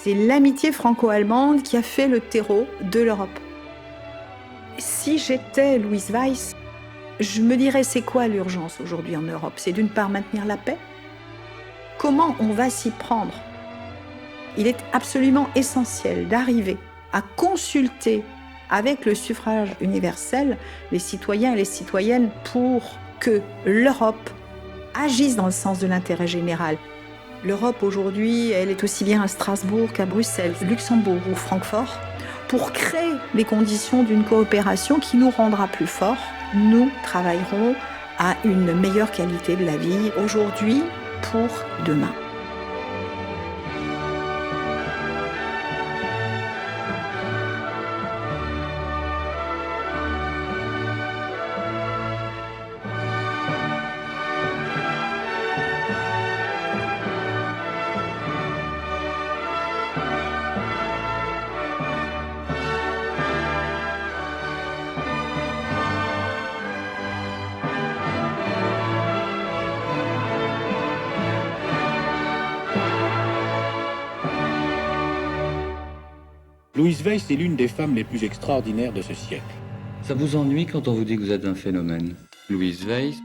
C'est l'amitié franco-allemande qui a fait le terreau de l'Europe. Si j'étais Louise Weiss, je me dirais, c'est quoi l'urgence aujourd'hui en Europe? C'est d'une part maintenir la paix. Comment on va s'y prendre? Il est absolument essentiel d'arriver à consulter avec le suffrage universel les citoyens et les citoyennes pour que l'Europe agisse dans le sens de l'intérêt général. L'Europe aujourd'hui, elle est aussi bien à Strasbourg qu'à Bruxelles, Luxembourg ou Francfort, pour créer les conditions d'une coopération qui nous rendra plus forts. Nous travaillerons à une meilleure qualité de la vie aujourd'hui pour demain. Louise Weiss est l'une des femmes les plus extraordinaires de ce siècle. Ça vous ennuie quand on vous dit que vous êtes un phénomène? Louise Weiss,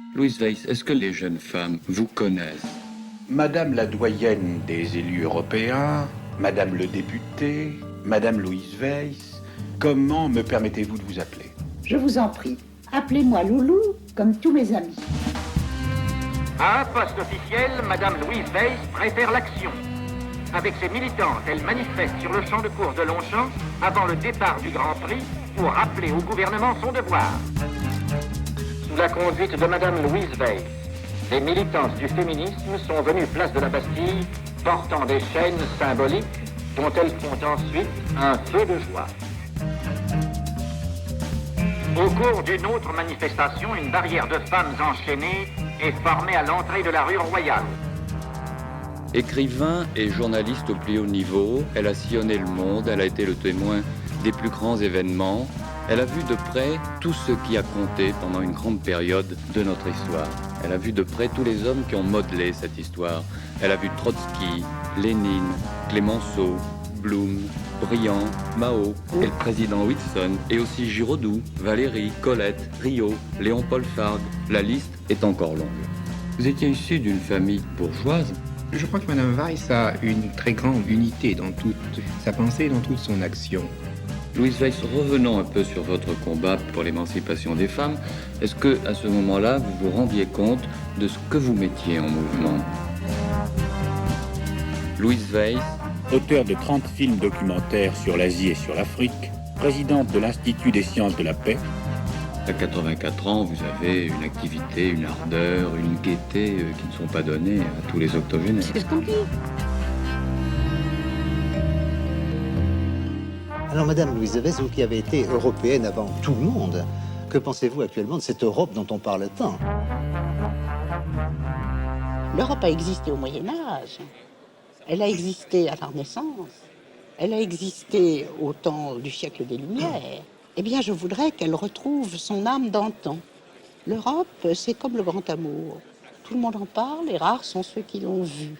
est-ce que les jeunes femmes vous connaissent? Madame la doyenne des élus européens, Madame le député, Madame Louise Weiss, comment me permettez-vous de vous appeler? Je vous en prie, appelez-moi Loulou, comme tous mes amis. À un poste officiel, Madame Louise Weiss préfère l'action. Avec ses militantes, elle manifeste sur le champ de course de Longchamp avant le départ du Grand Prix pour rappeler au gouvernement son devoir. Sous la conduite de Madame Louise Weiss, les militantes du féminisme sont venues place de la Bastille portant des chaînes symboliques dont elles font ensuite un feu de joie. Au cours d'une autre manifestation, une barrière de femmes enchaînées est formée à l'entrée de la rue Royale. Écrivain et journaliste au plus haut niveau, elle a sillonné le monde, elle a été le témoin des plus grands événements. Elle a vu de près tout ce qui a compté pendant une grande période de notre histoire. Elle a vu de près tous les hommes qui ont modelé cette histoire. Elle a vu Trotsky, Lénine, Clémenceau, Blum, Briand, Mao, et le président Wilson, et aussi Giraudoux, Valéry, Colette, Rio, Léon-Paul Fargue. La liste est encore longue. Vous étiez issu d'une famille bourgeoise. Je crois que Mme Weiss a une très grande unité dans toute sa pensée et dans toute son action. Louise Weiss, revenons un peu sur votre combat pour l'émancipation des femmes. Est-ce que, à ce moment-là, vous vous rendiez compte de ce que vous mettiez en mouvement? Louise Weiss, Auteure de 30 films documentaires sur l'Asie et sur l'Afrique, présidente de l'Institut des sciences de la paix. à 84 ans, vous avez une activité, une ardeur, une gaieté qui ne sont pas données à tous les octogénaires. C'est ce qu'on dit. Alors, Madame Louise Weiss, vous qui avez été européenne avant tout le monde, que pensez-vous actuellement de cette Europe dont on parle tant? L'Europe a existé au Moyen-Âge. Elle a existé à la Renaissance. Elle a existé au temps du siècle des Lumières. Eh bien, je voudrais qu'elle retrouve son âme d'antan. L'Europe, c'est comme le grand amour. Tout le monde en parle et rares sont ceux qui l'ont vu.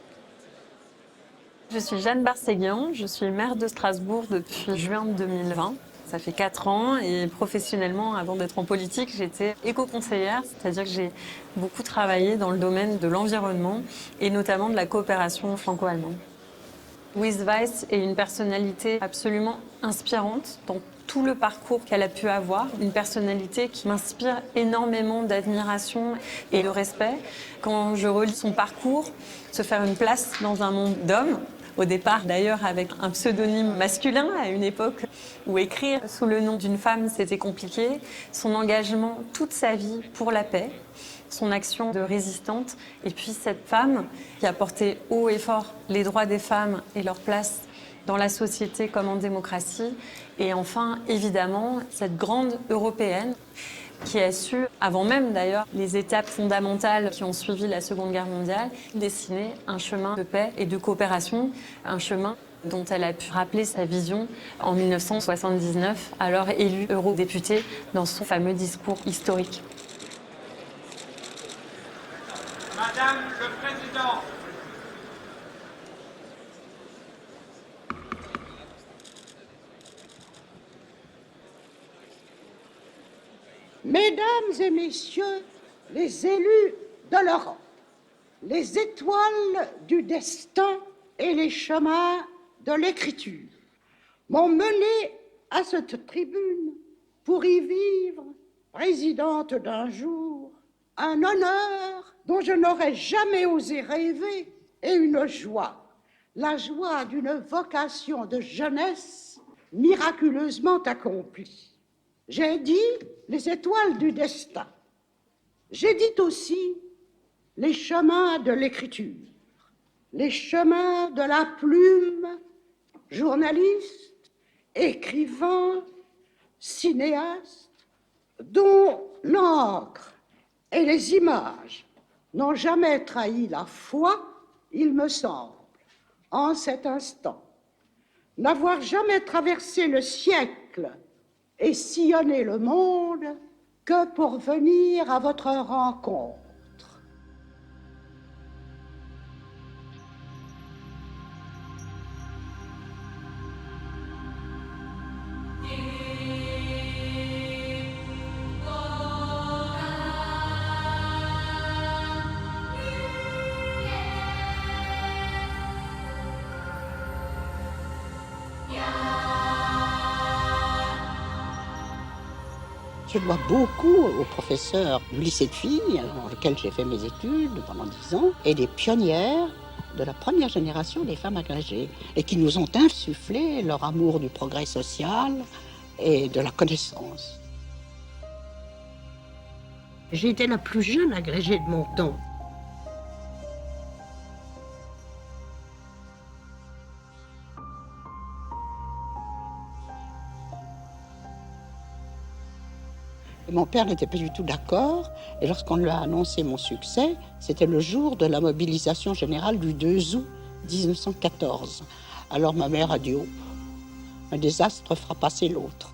Je suis Jeanne Barséguian, je suis maire de Strasbourg depuis juin 2020. Ça fait 4 ans et professionnellement, avant d'être en politique, j'étais éco-conseillère, c'est-à-dire que j'ai beaucoup travaillé dans le domaine de l'environnement et notamment de la coopération franco-allemande. Louise Weiss est une personnalité absolument inspirante dans tout le parcours qu'elle a pu avoir, une personnalité qui m'inspire énormément d'admiration et de respect. Quand je relis son parcours, se faire une place dans un monde d'hommes, au départ d'ailleurs avec un pseudonyme masculin à une époque où écrire sous le nom d'une femme c'était compliqué, son engagement toute sa vie pour la paix, son action de résistante et puis cette femme qui a porté haut et fort les droits des femmes et leur place dans la société comme en démocratie et enfin évidemment cette grande européenne qui a su, avant même d'ailleurs les étapes fondamentales qui ont suivi la Seconde Guerre mondiale, dessiner un chemin de paix et de coopération, un chemin dont elle a pu rappeler sa vision en 1979, alors élue eurodéputée dans son fameux discours historique. Madame le Président, Mesdames et messieurs, les élus de l'Europe, les étoiles du destin et les chemins de l'écriture m'ont mené à cette tribune pour y vivre, présidente d'un jour, un honneur dont je n'aurais jamais osé rêver et une joie, la joie d'une vocation de jeunesse miraculeusement accomplie. J'ai dit les étoiles du destin. J'ai dit aussi les chemins de l'écriture, les chemins de la plume, journaliste, écrivain, cinéaste, dont l'encre et les images n'ont jamais trahi la foi, il me semble, en cet instant, n'avoir jamais traversé le siècle et sillonné le monde que pour venir à votre rencontre. Je dois beaucoup au professeur du lycée de filles, dans lequel j'ai fait mes études pendant 10 ans, et les pionnières de la première génération des femmes agrégées, et qui nous ont insufflé leur amour du progrès social et de la connaissance. J'ai été la plus jeune agrégée de mon temps. Mon père n'était pas du tout d'accord, et lorsqu'on lui a annoncé mon succès, c'était le jour de la mobilisation générale du 2 août 1914. Alors ma mère a dit « Oh, un désastre fera passer l'autre ».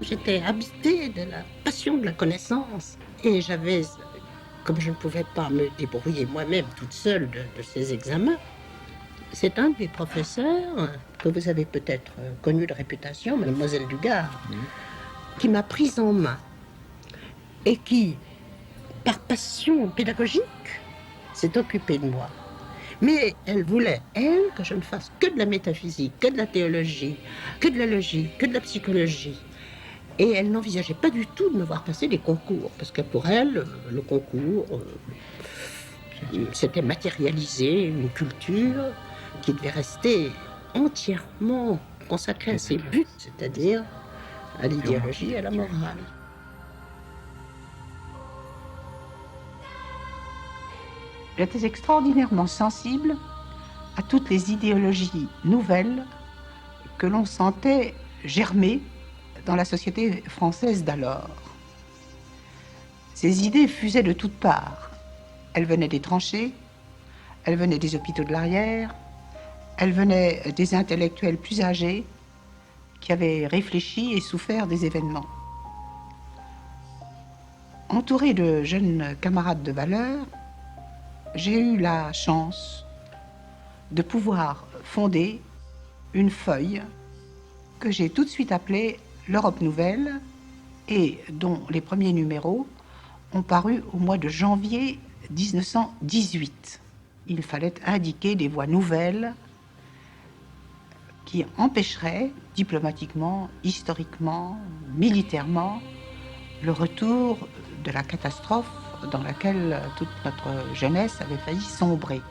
J'étais habitée de la passion de la connaissance, et j'avais... Comme je ne pouvais pas me débrouiller moi-même toute seule de ces examens, c'est un des professeurs que vous avez peut-être connu de réputation, Mademoiselle Dugard, qui m'a prise en main et qui, par passion pédagogique, s'est occupée de moi. Mais elle voulait, elle, que je ne fasse que de la métaphysique, que de la théologie, que de la logique, que de la psychologie. Et elle n'envisageait pas du tout de me voir passer des concours, parce que pour elle, le concours, c'était matérialiser une culture qui devait rester entièrement consacrée à ses buts, c'est-à-dire à l'idéologie et à la morale. J'étais extraordinairement sensible à toutes les idéologies nouvelles que l'on sentait germer dans la société française d'alors. Ces idées fusaient de toutes parts. Elles venaient des tranchées, elles venaient des hôpitaux de l'arrière, elles venaient des intellectuels plus âgés qui avaient réfléchi et souffert des événements. Entourée de jeunes camarades de valeur, j'ai eu la chance de pouvoir fonder une feuille que j'ai tout de suite appelée l'Europe Nouvelle, et dont les premiers numéros ont paru au mois de janvier 1918. Il fallait indiquer des voies nouvelles qui empêcheraient diplomatiquement, historiquement, militairement, le retour de la catastrophe dans laquelle toute notre jeunesse avait failli sombrer.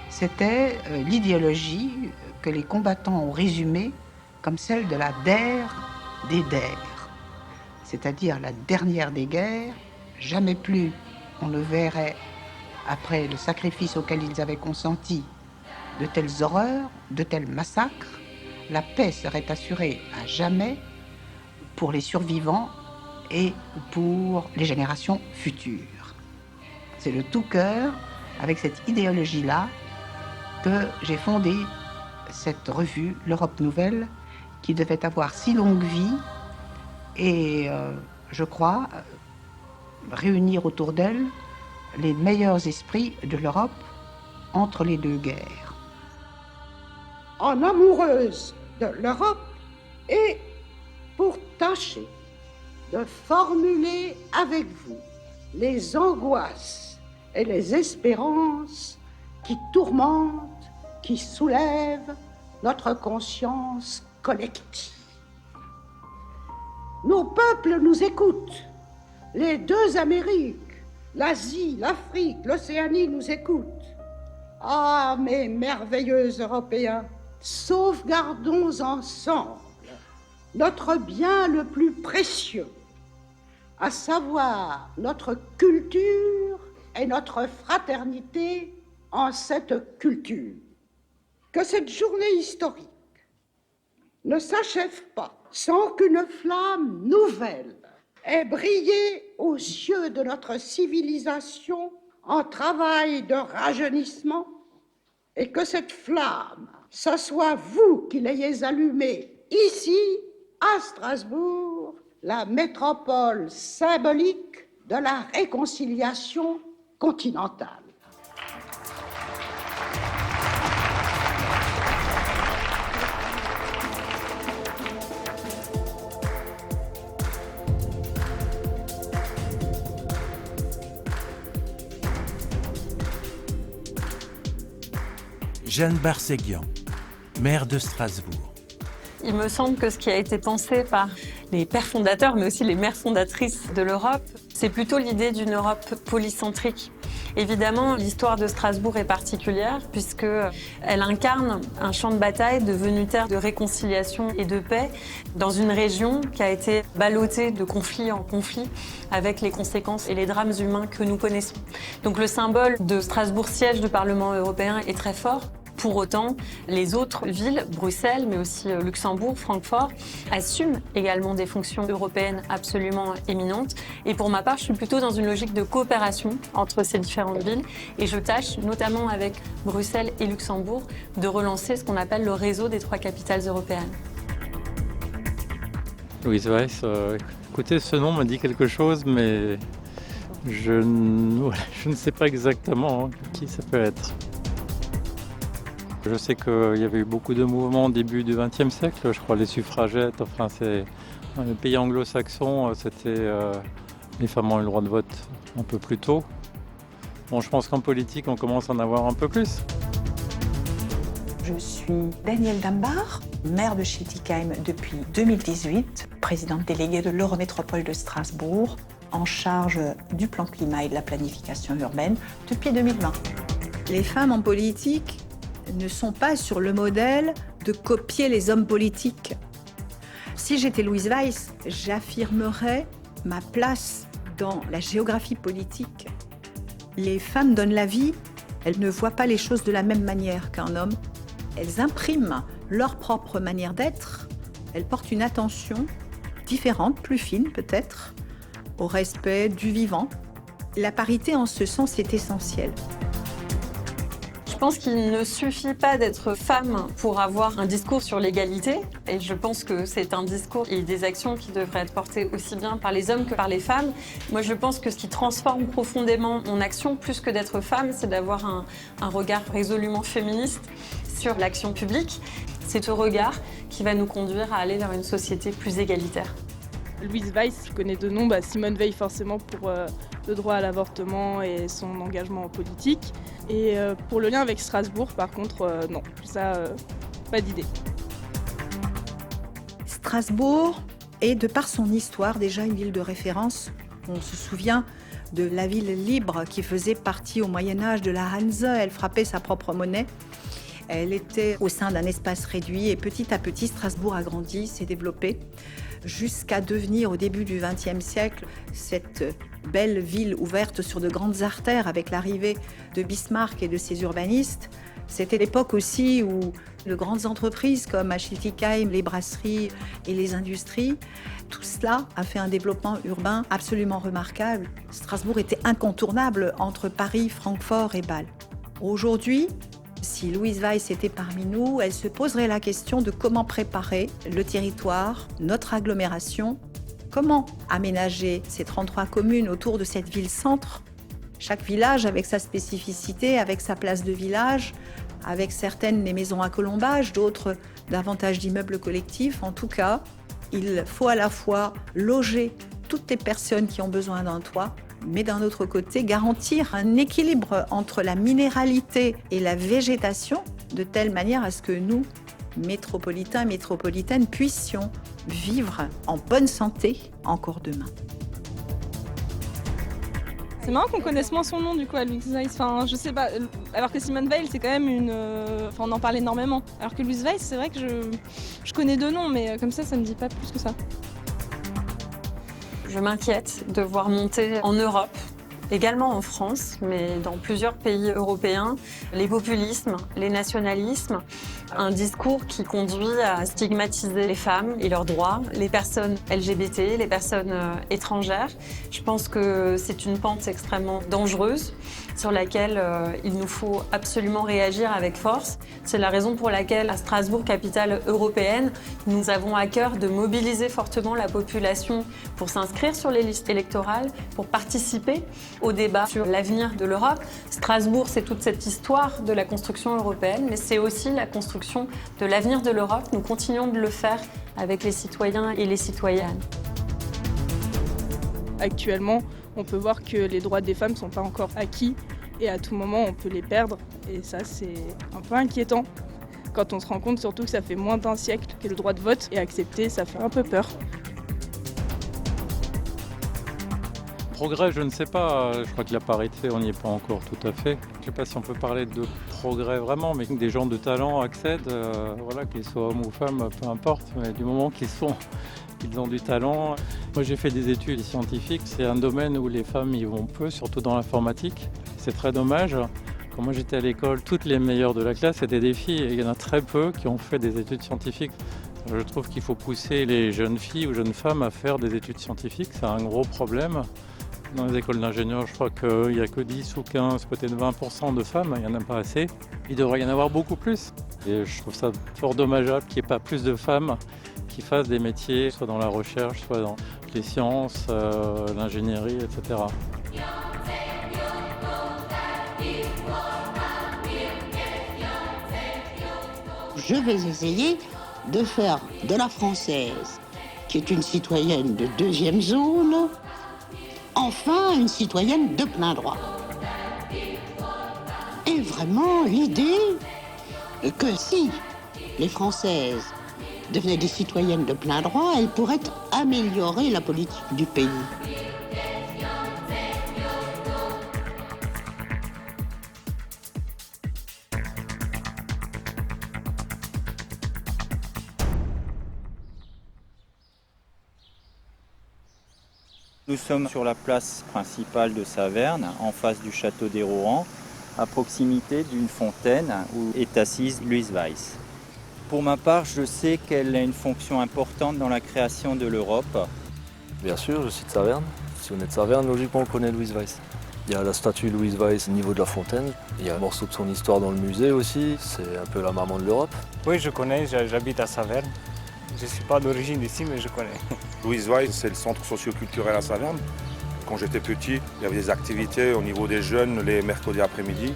C'était l'idéologie que les combattants ont résumée comme celle de la DER des DER, c'est-à-dire la dernière des guerres. Jamais plus on ne verrait, après le sacrifice auquel ils avaient consenti, de telles horreurs, de tels massacres. La paix serait assurée à jamais pour les survivants et pour les générations futures. C'est de tout cœur, avec cette idéologie-là, que j'ai fondé cette revue, l'Europe Nouvelle, qui devait avoir si longue vie et, je crois, réunir autour d'elle les meilleurs esprits de l'Europe entre les deux guerres. En amoureuse de l'Europe et pour tâcher de formuler avec vous les angoisses et les espérances qui tourmentent, qui soulèvent notre conscience collective. Nos peuples nous écoutent. Les deux Amériques, l'Asie, l'Afrique, l'Océanie nous écoutent. Ah, mes merveilleux Européens, sauvegardons ensemble notre bien le plus précieux, à savoir notre culture et notre fraternité en cette culture. Que cette journée historique ne s'achève pas sans qu'une flamme nouvelle ait brillé aux cieux de notre civilisation en travail de rajeunissement, et que cette flamme, ce soit vous qui l'ayez allumée ici, à Strasbourg, la métropole symbolique de la réconciliation continentale. Jeanne Barseguian, maire de Strasbourg. Il me semble que ce qui a été pensé par les pères fondateurs, mais aussi les mères fondatrices de l'Europe, c'est plutôt l'idée d'une Europe polycentrique. Évidemment, l'histoire de Strasbourg est particulière puisqu'elle incarne un champ de bataille devenu terre de réconciliation et de paix dans une région qui a été ballottée de conflit en conflit avec les conséquences et les drames humains que nous connaissons. Donc le symbole de Strasbourg, siège du Parlement européen, est très fort. Pour autant, les autres villes, Bruxelles, mais aussi Luxembourg, Francfort, assument également des fonctions européennes absolument éminentes. Et pour ma part, je suis plutôt dans une logique de coopération entre ces différentes villes. Et je tâche, notamment avec Bruxelles et Luxembourg, de relancer ce qu'on appelle le réseau des 3 capitales européennes. Louise Weiss, écoutez, ce nom me dit quelque chose, mais je ne sais pas exactement qui ça peut être. Je sais qu'il y avait eu beaucoup de mouvements au début du XXe siècle, je crois les suffragettes, enfin c'est dans les pays anglo-saxons, les femmes ont eu le droit de vote un peu plus tôt. Bon, je pense qu'en politique, on commence à en avoir un peu plus. Je suis Danielle Dambar, maire de Schiltigheim depuis 2018, présidente déléguée de l'Eurométropole de Strasbourg, en charge du plan climat et de la planification urbaine depuis 2020. Les femmes en politique ne sont pas sur le modèle de copier les hommes politiques. Si j'étais Louise Weiss, j'affirmerais ma place dans la géographie politique. Les femmes donnent la vie, elles ne voient pas les choses de la même manière qu'un homme. Elles impriment leur propre manière d'être, elles portent une attention différente, plus fine peut-être, au respect du vivant. La parité en ce sens est essentielle. Je pense qu'il ne suffit pas d'être femme pour avoir un discours sur l'égalité. Et je pense que c'est un discours et des actions qui devraient être portées aussi bien par les hommes que par les femmes. Moi, je pense que ce qui transforme profondément mon action, plus que d'être femme, c'est d'avoir un regard résolument féministe sur l'action publique. C'est ce regard qui va nous conduire à aller vers une société plus égalitaire. Louise Weiss, je connais de nom, Simone Veil forcément pour le droit à l'avortement et son engagement en politique. Et pour le lien avec Strasbourg, par contre, non, ça, pas d'idée. Strasbourg est, de par son histoire, déjà une ville de référence. On se souvient de la ville libre qui faisait partie au Moyen-Âge de la Hanse. Elle frappait sa propre monnaie. Elle était au sein d'un espace réduit et petit à petit, Strasbourg a grandi, s'est développé jusqu'à devenir au début du XXe siècle cette belle ville ouverte sur de grandes artères avec l'arrivée de Bismarck et de ses urbanistes. C'était l'époque aussi où de grandes entreprises comme à Schiltigheim, les brasseries et les industries, tout cela a fait un développement urbain absolument remarquable. Strasbourg était incontournable entre Paris, Francfort et Bâle. Aujourd'hui, si Louise Weiss était parmi nous, elle se poserait la question de comment préparer le territoire, notre agglomération, comment aménager ces 33 communes autour de cette ville-centre. Chaque village avec sa spécificité, avec sa place de village, avec certaines des maisons à colombage, d'autres davantage d'immeubles collectifs. En tout cas, il faut à la fois loger toutes les personnes qui ont besoin d'un toit, mais d'un autre côté, garantir un équilibre entre la minéralité et la végétation, de telle manière à ce que nous, métropolitains et métropolitaines, puissions vivre en bonne santé encore demain. C'est marrant qu'on connaisse moins son nom du coup à Louise Weiss. Enfin, je sais pas. Alors que Simone Veil, c'est quand même une. Enfin, on en parle énormément. Alors que Louise Weiss, c'est vrai que je connais deux noms, mais comme ça me dit pas plus que ça. Je m'inquiète de voir monter en Europe, également en France, mais dans plusieurs pays européens, les populismes, les nationalismes, un discours qui conduit à stigmatiser les femmes et leurs droits, les personnes LGBT, les personnes étrangères. Je pense que c'est une pente extrêmement dangereuse sur laquelle il nous faut absolument réagir avec force. C'est la raison pour laquelle, à Strasbourg, capitale européenne, nous avons à cœur de mobiliser fortement la population pour s'inscrire sur les listes électorales, pour participer au débat sur l'avenir de l'Europe. Strasbourg, c'est toute cette histoire de la construction européenne, mais c'est aussi la construction de l'avenir de l'Europe. Nous continuons de le faire avec les citoyens et les citoyennes. Actuellement, on peut voir que les droits des femmes ne sont pas encore acquis et à tout moment on peut les perdre. Et ça, c'est un peu inquiétant quand on se rend compte surtout que ça fait moins d'un siècle que le droit de vote est accepté, ça fait un peu peur. Progrès, je ne sais pas. Je crois que la parité, on n'y est pas encore tout à fait. Je ne sais pas si on peut parler de progrès vraiment, mais des gens de talent accèdent, voilà, qu'ils soient hommes ou femmes, peu importe, mais du moment qu'ils ont du talent. Moi, j'ai fait des études scientifiques. C'est un domaine où les femmes y vont peu, surtout dans l'informatique. C'est très dommage. Quand moi, j'étais à l'école, toutes les meilleures de la classe étaient des filles. Et il y en a très peu qui ont fait des études scientifiques. Je trouve qu'il faut pousser les jeunes filles ou jeunes femmes à faire des études scientifiques. C'est un gros problème. Dans les écoles d'ingénieurs, je crois qu'il n'y a que 10 ou 15, peut-être 20% de femmes. Il n'y en a pas assez. Il devrait y en avoir beaucoup plus. Et je trouve ça fort dommageable qu'il n'y ait pas plus de femmes qui fassent des métiers, soit dans la recherche, soit dans les sciences, l'ingénierie, etc. Je vais essayer de faire de la Française, qui est une citoyenne de deuxième zone, enfin une citoyenne de plein droit. Et vraiment l'idée que si les Françaises devenaient des citoyennes de plein droit, elles pourraient améliorer la politique du pays. Nous sommes sur la place principale de Saverne, en face du château des Rohan, à proximité d'une fontaine où est assise Louise Weiss. Pour ma part, je sais qu'elle a une fonction importante dans la création de l'Europe. Bien sûr, je suis de Saverne. Si on est de Saverne, logiquement on connaît Louise Weiss. Il y a la statue Louise Weiss au niveau de la fontaine. Il y a un morceau de son histoire dans le musée aussi. C'est un peu la maman de l'Europe. Oui, je connais, j'habite à Saverne. Je ne suis pas d'origine d'ici, mais je connais. Louise Weiss, c'est le centre socio-culturel à Saverne. Quand j'étais petit, il y avait des activités au niveau des jeunes les mercredis après-midi.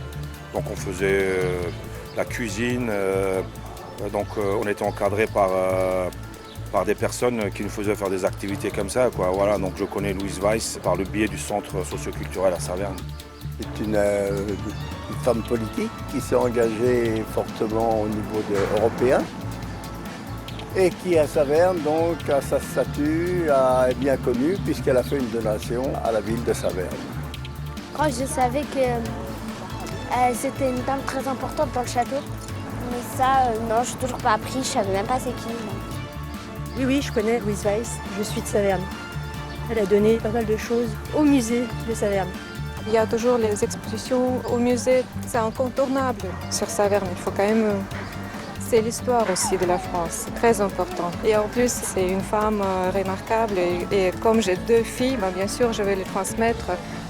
Donc on faisait la cuisine. Donc on était encadré par des personnes qui nous faisaient faire des activités comme ça, quoi. Voilà, donc je connais Louise Weiss par le biais du centre socio-culturel à Saverne. C'est une femme politique qui s'est engagée fortement au niveau européen et qui à Saverne, donc, à sa statue, est bien connue puisqu'elle a fait une donation à la ville de Saverne. Quand je savais que c'était une dame très importante dans le château. Mais ça, non, je n'ai toujours pas appris, je ne savais même pas c'est qui. Oui, je connais Louise Weiss, je suis de Saverne. Elle a donné pas mal de choses au musée de Saverne. Il y a toujours les expositions au musée, c'est incontournable sur Saverne. Il faut quand même... C'est l'histoire aussi de la France, c'est très important. Et en plus, c'est une femme remarquable et comme j'ai deux filles, bien sûr, je vais les transmettre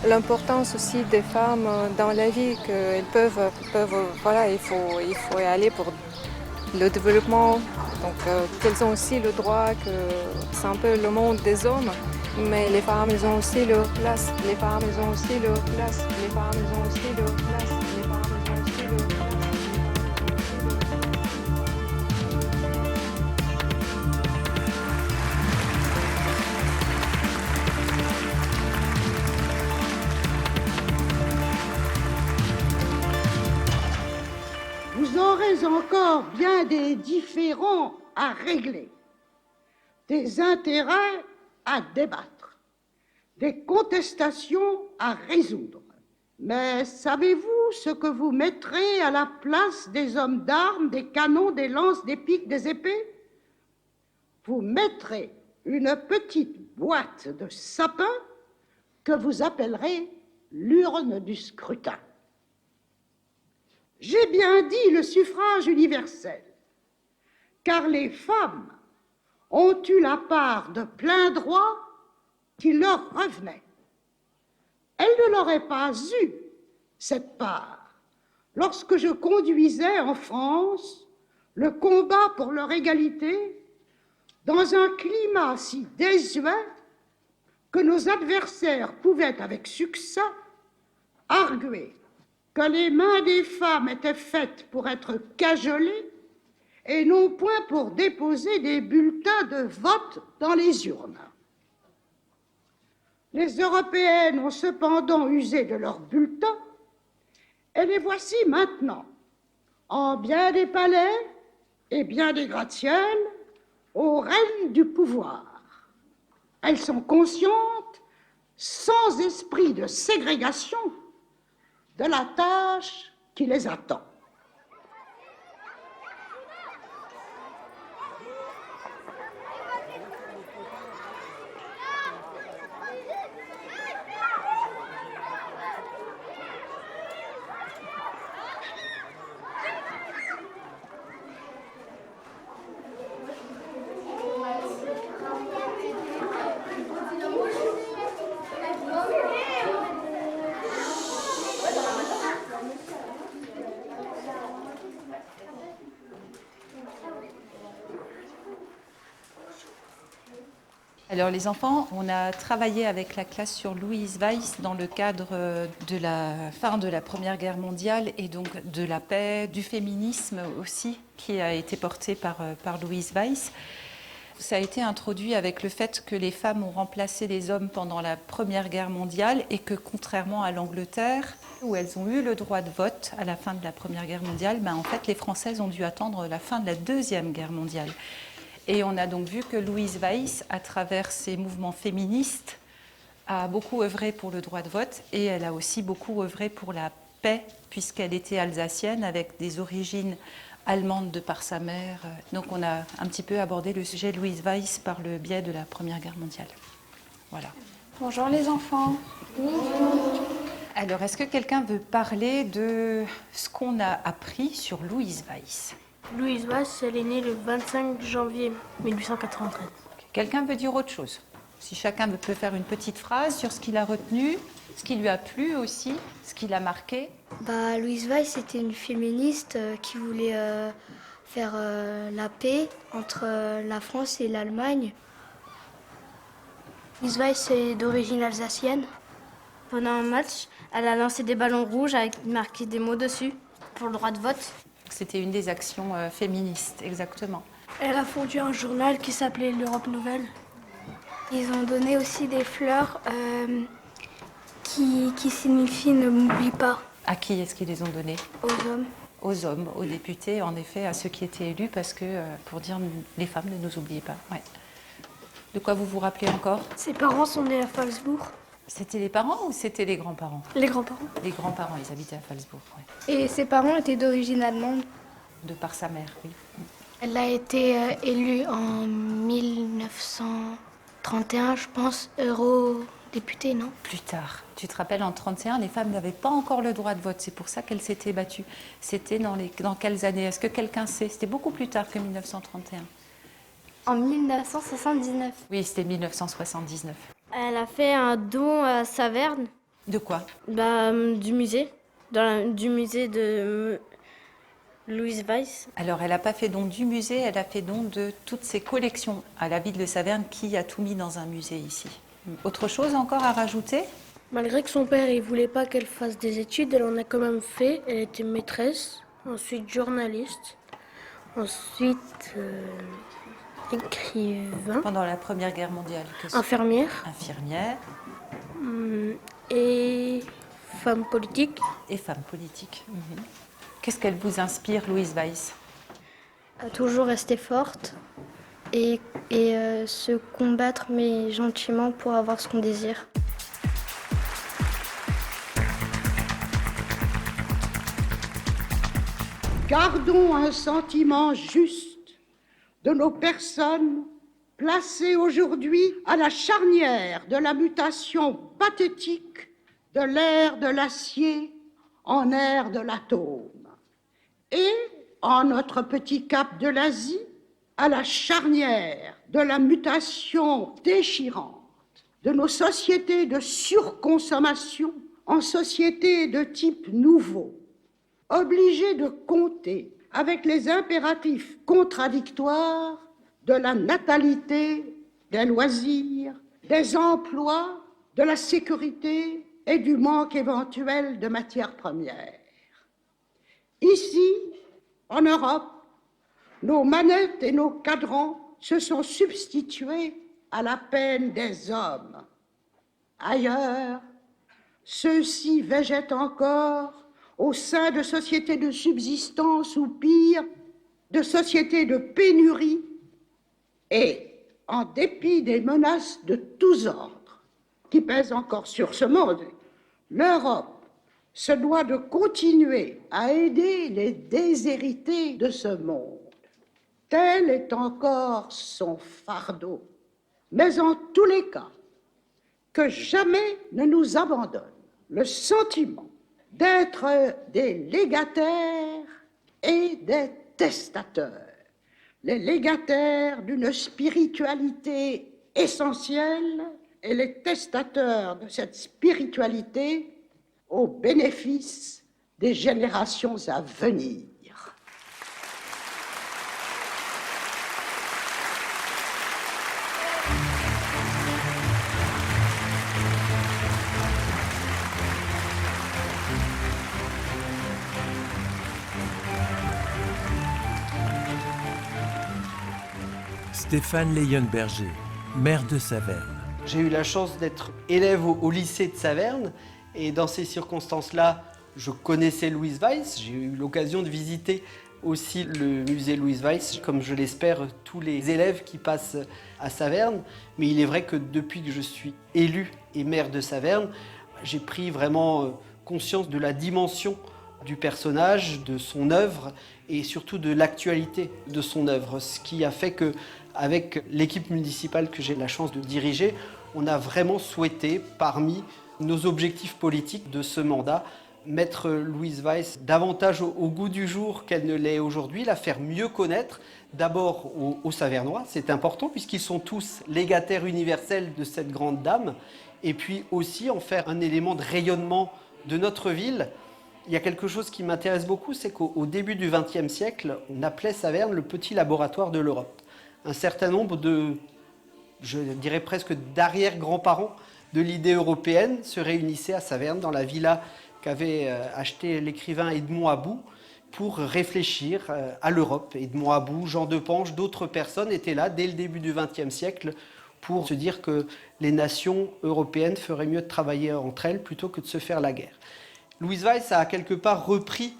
l'importance aussi des femmes dans la vie, qu'elles peuvent voilà, il faut y aller pour le développement. Donc qu'elles ont aussi le droit, que c'est un peu le monde des hommes, Mais les femmes, elles ont aussi leur place. Les femmes, elles ont aussi leur place. Les femmes, elles ont aussi leur place. Les femmes, elles ont aussi leur place. Vous aurez encore bien des différends à régler, des intérêts à débattre, des contestations à résoudre. Mais savez-vous ce que vous mettrez à la place des hommes d'armes, des canons, des lances, des piques, des épées? Vous mettrez une petite boîte de sapin que vous appellerez l'urne du scrutin. J'ai bien dit le suffrage universel, car les femmes ont eu la part de plein droit qui leur revenait. Elles ne l'auraient pas eu, cette part, lorsque je conduisais en France le combat pour leur égalité dans un climat si désuet que nos adversaires pouvaient avec succès arguer que les mains des femmes étaient faites pour être cajolées et non point pour déposer des bulletins de vote dans les urnes. Les Européennes ont cependant usé de leurs bulletins et les voici maintenant, en bien des palais et bien des gratte-ciels, aux rênes du pouvoir. Elles sont conscientes, sans esprit de ségrégation, de la tâche qui les attend. Alors les enfants, on a travaillé avec la classe sur Louise Weiss dans le cadre de la fin de la Première Guerre mondiale et donc de la paix, du féminisme aussi, qui a été porté par Louise Weiss. Ça a été introduit avec le fait que les femmes ont remplacé les hommes pendant la Première Guerre mondiale et que contrairement à l'Angleterre, où elles ont eu le droit de vote à la fin de la Première Guerre mondiale, en fait les Françaises ont dû attendre la fin de la Deuxième Guerre mondiale. Et on a donc vu que Louise Weiss, à travers ses mouvements féministes, a beaucoup œuvré pour le droit de vote et elle a aussi beaucoup œuvré pour la paix, puisqu'elle était alsacienne avec des origines allemandes de par sa mère. Donc on a un petit peu abordé le sujet de Louise Weiss par le biais de la Première Guerre mondiale. Voilà. Bonjour les enfants. Alors, est-ce que quelqu'un veut parler de ce qu'on a appris sur Louise Weiss ? Louise Weiss, elle est née le 25 janvier 1893. Quelqu'un veut dire autre chose? Si chacun peut faire une petite phrase sur ce qu'il a retenu, ce qui lui a plu aussi, ce qui l'a marqué. Louise Weiss était une féministe qui voulait faire la paix entre la France et l'Allemagne. Louise Weiss est d'origine alsacienne. Pendant un match, elle a lancé des ballons rouges avec marqué des mots dessus pour le droit de vote. C'était une des actions féministes, exactement. Elle a fondu un journal qui s'appelait l'Europe Nouvelle. Ils ont donné aussi des fleurs qui signifient « ne m'oublie pas ». À qui est-ce qu'ils les ont données? Aux hommes. Aux hommes, aux députés, en effet, à ceux qui étaient élus, parce que pour dire les femmes ne nous oubliez pas. Ouais. De quoi vous vous rappelez encore? Ses parents sont nés à Phalsbourg. C'était les parents ou c'était les grands-parents? Les grands-parents. Les grands-parents, ils habitaient à Phalsbourg. Ouais. Et ses parents étaient d'origine allemande. De par sa mère, oui. Elle a été élue en 1931, je pense, eurodéputée, non? Plus tard. Tu te rappelles, en 1931, les femmes n'avaient pas encore le droit de vote. C'est pour ça qu'elles s'étaient battues. C'était dans quelles années? Est-ce que quelqu'un sait? C'était beaucoup plus tard que 1931. En 1979. Oui, c'était 1979. Elle a fait un don à Saverne. De quoi? Du musée. Du musée de Louise Weiss. Alors, elle n'a pas fait don du musée, elle a fait don de toutes ses collections à la ville de Saverne qui a tout mis dans un musée ici. Autre chose encore à rajouter? Malgré que son père ne voulait pas qu'elle fasse des études, elle en a quand même fait. Elle était maîtresse, ensuite journaliste, ensuite écrivain. Pendant la Première Guerre mondiale. Infirmière. Infirmière. Et femme politique. Et femme politique. Qu'est-ce qu'elle vous inspire, Louise Weiss? À toujours rester forte et se combattre mais gentiment pour avoir ce qu'on désire. Gardons un sentiment juste de nos personnes placées aujourd'hui à la charnière de la mutation pathétique de l'ère de l'acier en ère de l'atome. Et, en notre petit cap de l'Asie, à la charnière de la mutation déchirante de nos sociétés de surconsommation en sociétés de type nouveau, obligées de compter avec les impératifs contradictoires de la natalité, des loisirs, des emplois, de la sécurité et du manque éventuel de matières premières. Ici, en Europe, nos manettes et nos cadrans se sont substitués à la peine des hommes. Ailleurs, ceux-ci végètent encore au sein de sociétés de subsistance ou pire, de sociétés de pénurie et, en dépit des menaces de tous ordres qui pèsent encore sur ce monde, l'Europe se doit de continuer à aider les déshérités de ce monde. Tel est encore son fardeau. Mais en tous les cas, que jamais ne nous abandonne le sentiment d'être des légataires et des testateurs. Les légataires d'une spiritualité essentielle et les testateurs de cette spiritualité au bénéfice des générations à venir. Stéphane Leyenberger, maire de Saverne. J'ai eu la chance d'être élève au lycée de Saverne et dans ces circonstances-là, je connaissais Louise Weiss. J'ai eu l'occasion de visiter aussi le musée Louise Weiss, comme je l'espère tous les élèves qui passent à Saverne. Mais il est vrai que depuis que je suis élu et maire de Saverne, j'ai pris vraiment conscience de la dimension du personnage, de son œuvre et surtout de l'actualité de son œuvre. Ce qui a fait que, avec l'équipe municipale que j'ai la chance de diriger, on a vraiment souhaité, parmi nos objectifs politiques de ce mandat, mettre Louise Weiss davantage au goût du jour qu'elle ne l'est aujourd'hui, la faire mieux connaître, d'abord aux Savernois, c'est important puisqu'ils sont tous légataires universels de cette grande dame, et puis aussi en faire un élément de rayonnement de notre ville. Il y a quelque chose qui m'intéresse beaucoup, c'est qu'au début du XXe siècle, on appelait Saverne le petit laboratoire de l'Europe. Un certain nombre de, je dirais presque d'arrière-grands-parents de l'idée européenne se réunissaient à Saverne dans la villa qu'avait acheté l'écrivain Edmond About pour réfléchir à l'Europe. Edmond About, Jean Depange, d'autres personnes étaient là dès le début du XXe siècle pour se dire que les nations européennes feraient mieux de travailler entre elles plutôt que de se faire la guerre. Louise Weiss a quelque part repris,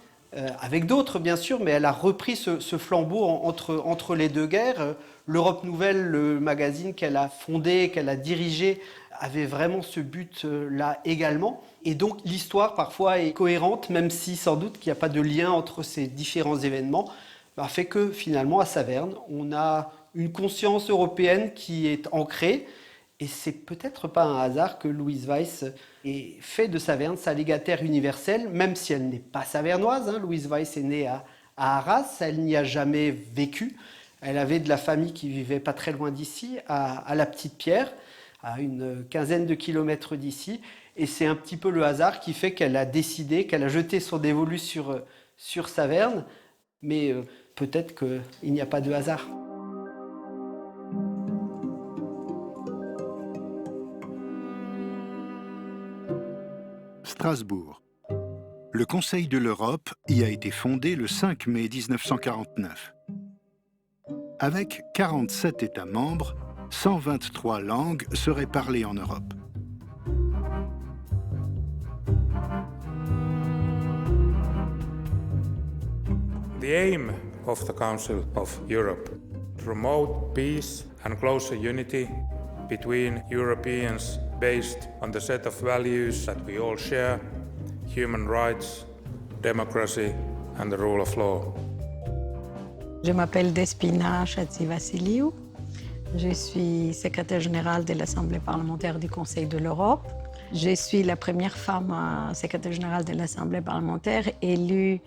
avec d'autres bien sûr, mais elle a repris ce flambeau entre les deux guerres. L'Europe Nouvelle, le magazine qu'elle a fondé, qu'elle a dirigé, avait vraiment ce but-là également. Et donc l'histoire parfois est cohérente, même si sans doute qu'il n'y a pas de lien entre ces différents événements, fait que finalement à Saverne, on a une conscience européenne qui est ancrée. Et c'est peut-être pas un hasard que Louise Weiss ait fait de Saverne sa légataire universelle, même si elle n'est pas savernoise. Louise Weiss est née à Arras, elle n'y a jamais vécu. Elle avait de la famille qui vivait pas très loin d'ici, à la Petite-Pierre, à une quinzaine de kilomètres d'ici. Et c'est un petit peu le hasard qui fait qu'elle a décidé, qu'elle a jeté son dévolu sur Saverne. Mais peut-être qu'il n'y a pas de hasard. Strasbourg. Le Conseil de l'Europe y a été fondé le 5 mai 1949. Avec 47 États membres, 123 langues seraient parlées en Europe. The aim of the Council of Europe: promote peace and closer unity between Europeans based on the set of values that we all share: human rights, democracy and the rule of law. Je m'appelle Despina Chatzivassiliou. Je suis secrétaire générale de l'Assemblée parlementaire du Conseil de l'Europe. Je suis la première femme secrétaire générale de l'Assemblée parlementaire élue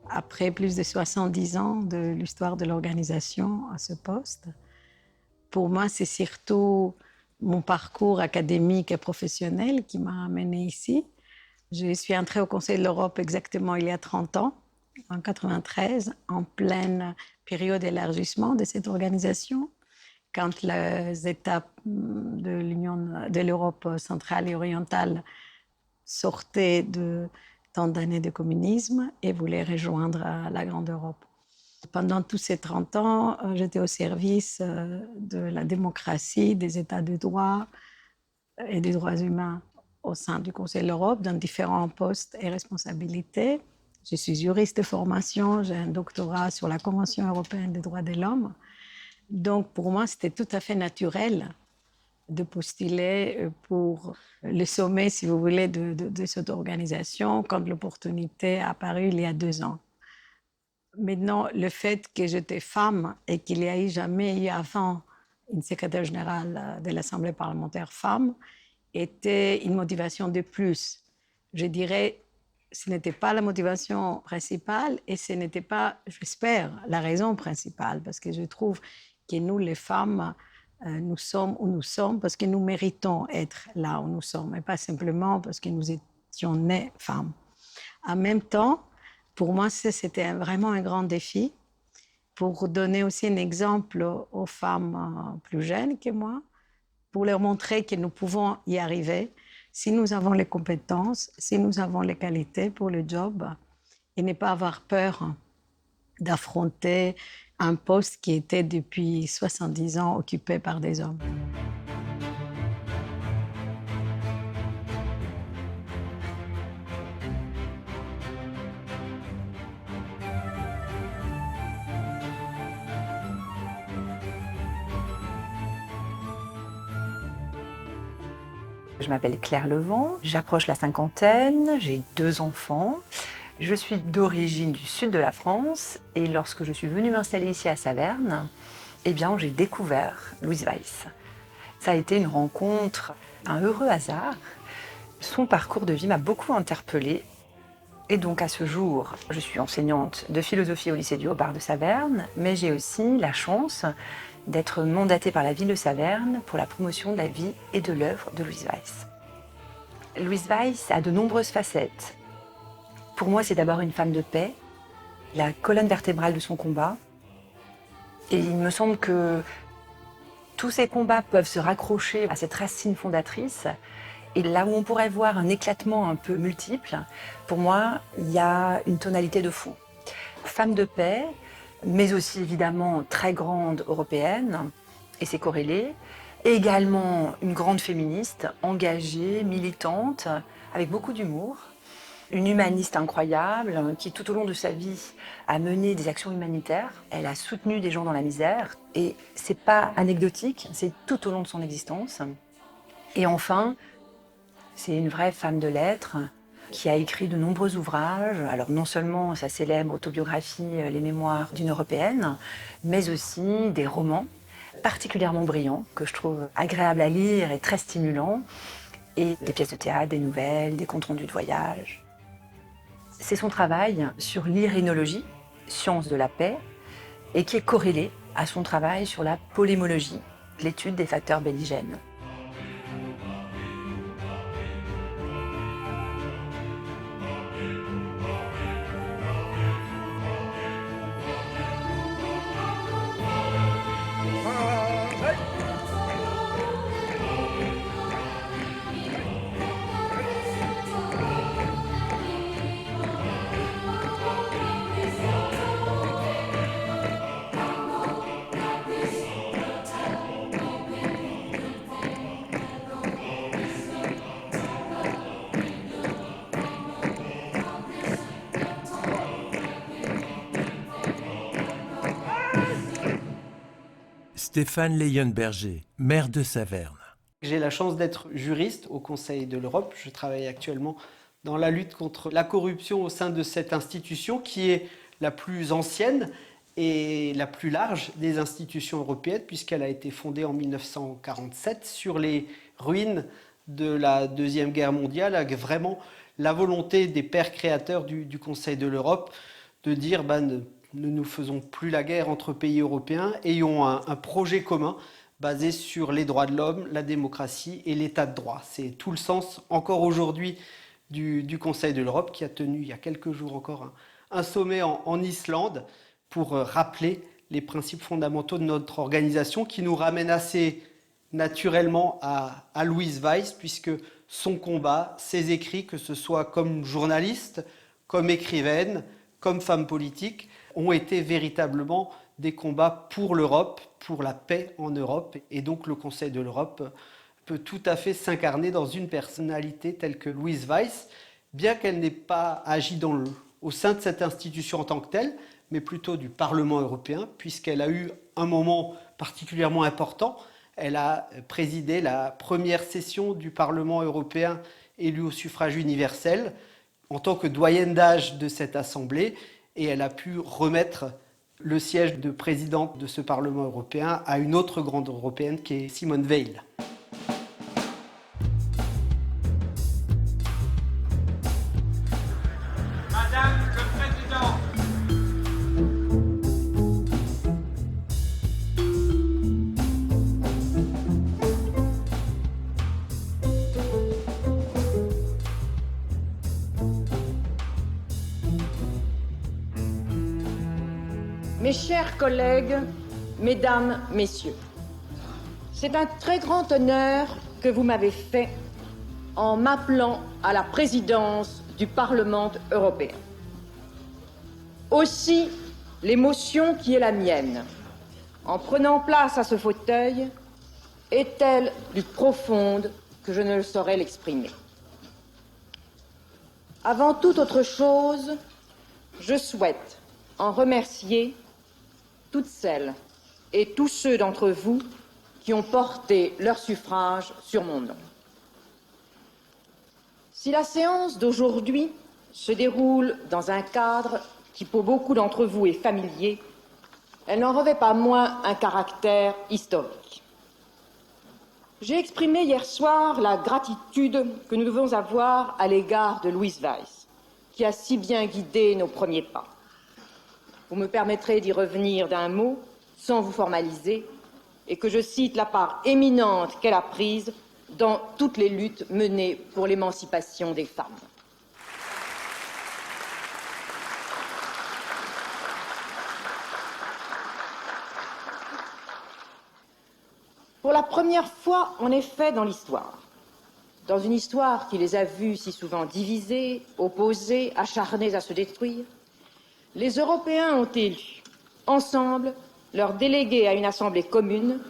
après plus de 70 ans de l'histoire de l'organisation à ce poste. Pour moi, c'est surtout mon parcours académique et professionnel qui m'a amenée ici. Je suis entrée au Conseil de l'Europe exactement il y a 30 ans, en 1993, en pleine période d'élargissement de cette organisation, quand les États de l'Europe centrale et orientale sortaient de tant d'années de communisme et voulaient rejoindre la Grande Europe. Pendant tous ces 30 ans, j'étais au service de la démocratie, des États de droit et des droits humains au sein du Conseil de l'Europe, dans différents postes et responsabilités. Je suis juriste de formation, j'ai un doctorat sur la Convention européenne des droits de l'homme. Donc, pour moi, c'était tout à fait naturel de postuler pour le sommet, si vous voulez, de cette organisation quand l'opportunité a apparu il y a 2 ans. Maintenant, le fait que j'étais femme et qu'il n'y ait jamais eu avant une secrétaire générale de l'Assemblée parlementaire femme était une motivation de plus. Je dirais, ce n'était pas la motivation principale et ce n'était pas, j'espère, la raison principale, parce que je trouve que nous, les femmes, nous sommes où nous sommes parce que nous méritons être là où nous sommes et pas simplement parce que nous étions nées femmes. En même temps, pour moi, c'était vraiment un grand défi pour donner aussi un exemple aux femmes plus jeunes que moi, pour leur montrer que nous pouvons y arriver si nous avons les compétences, si nous avons les qualités pour le job et ne pas avoir peur d'affronter un poste qui était depuis 70 ans occupé par des hommes. Je m'appelle Claire Levent, j'approche la cinquantaine, j'ai 2 enfants. Je suis d'origine du sud de la France et lorsque je suis venue m'installer ici à Saverne, eh bien, j'ai découvert Louise Weiss. Ça a été une rencontre, un heureux hasard. Son parcours de vie m'a beaucoup interpellée. Et donc à ce jour, je suis enseignante de philosophie au lycée du Haut-Bar de Saverne, mais j'ai aussi la chance d'être mandatée par la ville de Saverne pour la promotion de la vie et de l'œuvre de Louise Weiss. Louise Weiss a de nombreuses facettes. Pour moi, c'est d'abord une femme de paix, la colonne vertébrale de son combat. Et il me semble que tous ces combats peuvent se raccrocher à cette racine fondatrice. Et là où on pourrait voir un éclatement un peu multiple, pour moi, il y a une tonalité de fond. Femme de paix, mais aussi évidemment très grande européenne, et c'est corrélé. Et également une grande féministe, engagée, militante, avec beaucoup d'humour. Une humaniste incroyable qui, tout au long de sa vie, a mené des actions humanitaires. Elle a soutenu des gens dans la misère. Et c'est pas anecdotique, c'est tout au long de son existence. Et enfin, c'est une vraie femme de lettres qui a écrit de nombreux ouvrages. Alors non seulement sa célèbre autobiographie « Les mémoires d'une Européenne », mais aussi des romans particulièrement brillants, que je trouve agréables à lire et très stimulants, et des pièces de théâtre, des nouvelles, des comptes rendus de voyage. C'est son travail sur l'irinologie, science de la paix, et qui est corrélé à son travail sur la polémologie, l'étude des facteurs belligènes. Stéphane Leyenberger, maire de Saverne. J'ai la chance d'être juriste au Conseil de l'Europe. Je travaille actuellement dans la lutte contre la corruption au sein de cette institution qui est la plus ancienne et la plus large des institutions européennes puisqu'elle a été fondée en 1947 sur les ruines de la Deuxième Guerre mondiale avec vraiment la volonté des pères créateurs du Conseil de l'Europe de dire ne nous faisons plus la guerre entre pays européens, ayons un projet commun basé sur les droits de l'homme, la démocratie et l'état de droit. C'est tout le sens encore aujourd'hui du Conseil de l'Europe qui a tenu il y a quelques jours encore un sommet en Islande pour rappeler les principes fondamentaux de notre organisation qui nous ramène assez naturellement à Louise Weiss puisque son combat, ses écrits, que ce soit comme journaliste, comme écrivaine, comme femme politique, ont été véritablement des combats pour l'Europe, pour la paix en Europe. Et donc le Conseil de l'Europe peut tout à fait s'incarner dans une personnalité telle que Louise Weiss, bien qu'elle n'ait pas agi au sein de cette institution en tant que telle, mais plutôt du Parlement européen, puisqu'elle a eu un moment particulièrement important. Elle a présidé la première session du Parlement européen élu au suffrage universel en tant que doyenne d'âge de cette assemblée et elle a pu remettre le siège de présidente de ce Parlement européen à une autre grande européenne qui est Simone Veil. Madame le Président. Mes chers collègues, mesdames, messieurs, c'est un très grand honneur que vous m'avez fait en m'appelant à la présidence du Parlement européen. Aussi, l'émotion qui est la mienne, en prenant place à ce fauteuil, est-elle plus profonde que je ne le saurais l'exprimer. Avant toute autre chose, je souhaite en remercier toutes celles et tous ceux d'entre vous qui ont porté leur suffrage sur mon nom. Si la séance d'aujourd'hui se déroule dans un cadre qui pour beaucoup d'entre vous est familier, elle n'en revêt pas moins un caractère historique. J'ai exprimé hier soir la gratitude que nous devons avoir à l'égard de Louise Weiss, qui a si bien guidé nos premiers pas. Vous me permettrez d'y revenir d'un mot, sans vous formaliser, et que je cite la part éminente qu'elle a prise dans toutes les luttes menées pour l'émancipation des femmes. Pour la première fois, en effet, dans l'histoire, dans une histoire qui les a vus si souvent divisés, opposés, acharnés à se détruire, les Européens ont élu, ensemble, leurs délégués à une assemblée commune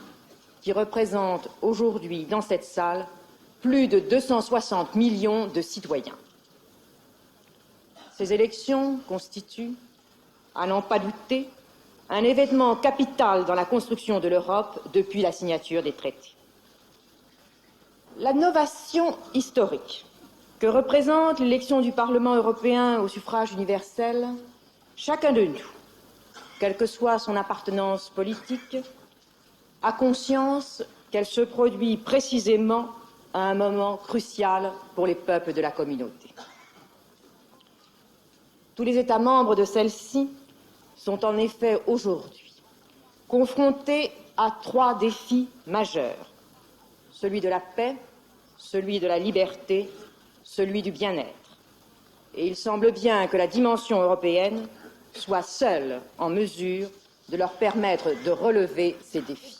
qui représente aujourd'hui, dans cette salle, plus de 260 millions de citoyens. Ces élections constituent, à n'en pas douter, un événement capital dans la construction de l'Europe depuis la signature des traités. La novation historique que représente l'élection du Parlement européen au suffrage universel, chacun de nous, quelle que soit son appartenance politique, a conscience qu'elle se produit précisément à un moment crucial pour les peuples de la communauté. Tous les États membres de celle-ci sont en effet aujourd'hui confrontés à trois défis majeurs, celui de la paix, celui de la liberté, celui du bien-être. Et il semble bien que la dimension européenne soit seule en mesure de leur permettre de relever ces défis.